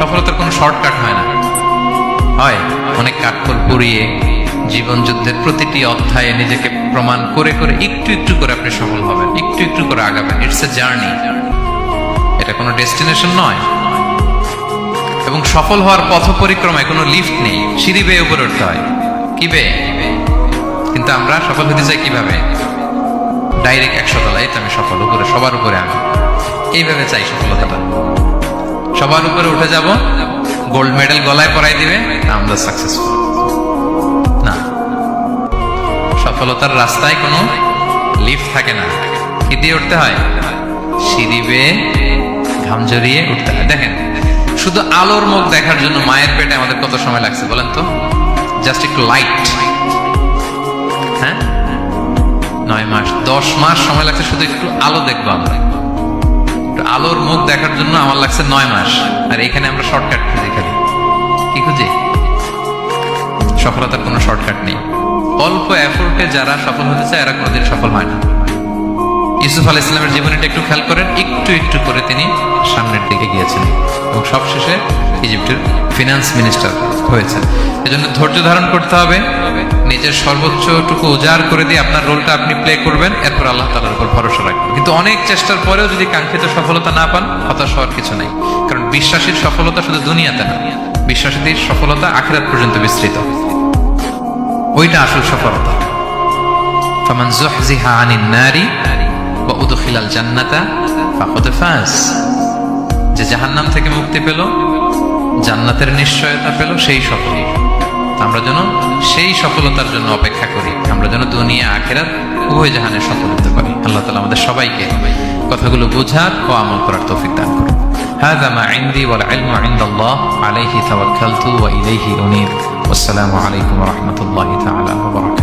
সফলতার কোনো শর্টকাট হয় না, হয় অনেক কাঠখড় পুড়িয়ে জীবন যুদ্ধের প্রতিটি অধ্যায়ে নিজেকে প্রমাণ করে করে একটু একটু করে আপনি সফল হবেন, একটু একটু করে আগাবেন। ইটস এ জার্নি, এটা কোনো ডেস্টিনেশন নয়। এবং সফল হওয়ার পথ পরিক্রমায় কোনো লিফট নেই, সিঁড়ি বেয়ে উপরে উঠতে হয়। কি বেয়ে? কিন্তু আমরা সফল হতে চাই কিভাবে? ডাইরেক্ট 100 তলায় তো আমি সফল, উপরে সবার উপরে আমি, এইভাবে চাই সফলতাটা। সবার উপরে উঠে যাব, গোল্ড মেডেল গলায় পরাই দিবে, আমরা সাকসেসফুল না। সফলতার রাস্তায় কোনো লিফট থাকে না। কি দিয়ে উঠতে হয়? সিঁড়ি বেয়ে ঘাম জড়িয়ে উঠতে হয়। দেখেন, শুধু আলোর মুখ দেখার জন্য মায়ের পেটে আমাদের কত সময় লাগছে বলেন তো? জাস্ট একটু লাইট, হ্যাঁ, 9 মাস 10 মাস সময় লাগছে শুধু একটু আলো দেখবো আমরা। একটু আলোর মুখ দেখার জন্য আমার লাগছে 9 মাস। আর এখানে আমরা শর্টকাট খুঁজি, খালি কি খুঁজি? সফলতার কোনো শর্টকাট নেই। অল্প এফোর্টে যারা সফল হতে চায় এরা কোনোদিন সফল হয় না। ইউসুফ আলাইহিস সালামের জীবনীটা একটু খেয়াল করেন, একটু একটু করে তিনি সামনের দিকে গিয়েছেন এবং সবশেষে ইজিপ্টের ফিনান্স মিনিস্টার হয়েছেন। এজন্য ধৈর্য ধারণ করতে হবে, নিজের সর্বোচ্চটুকু উজাড় করে দিয়ে আপনার রোলটা আপনি প্লে করবেন, এরপর আল্লাহ তাআলার উপর ভরসা রাখবেন। কিন্তু অনেক চেষ্টার পরেও যদি কাঙ্ক্ষিত সফলতা না পান, হতাশ হওয়ার কিছু নাই। কারণ বিশ্বাসীর সফলতা শুধু দুনিয়াতে না, বিশ্বাসীদের সফলতা আখিরাত পর্যন্ত বিস্তৃত। ওইটা আসল সফলতা। ফামান যুহজিহা আনিন নারি ওয়া উদখিলাল জান্নাতা ফাকাদ ফাজ। যে জাহান্নাম থেকে মুক্তি পেল, জান্নাতের নিশ্চয়তা পেল, সেই সফল। আমরা যেন সেই সফলতার জন্য অপেক্ষা করি, আমরা যেন দুনিয়া আখিরাত উভয় জাহানে সফল হতে পারি। আল্লাহ তাআলা আমাদের সবাইকে কথাগুলো বোঝার ও আমল করার তৌফিক দান করুন। হাযা মা ইনদি ওয়াল ইলমু ইনদাল্লাহ আলাইহি তাওয়াক্কালতু ওয়া ইলাইহি উনীব। ওয়াসসালামু আলাইকুম ওয়া রাহমাতুল্লাহি তাআলা ওয়া বারাকাতুহু।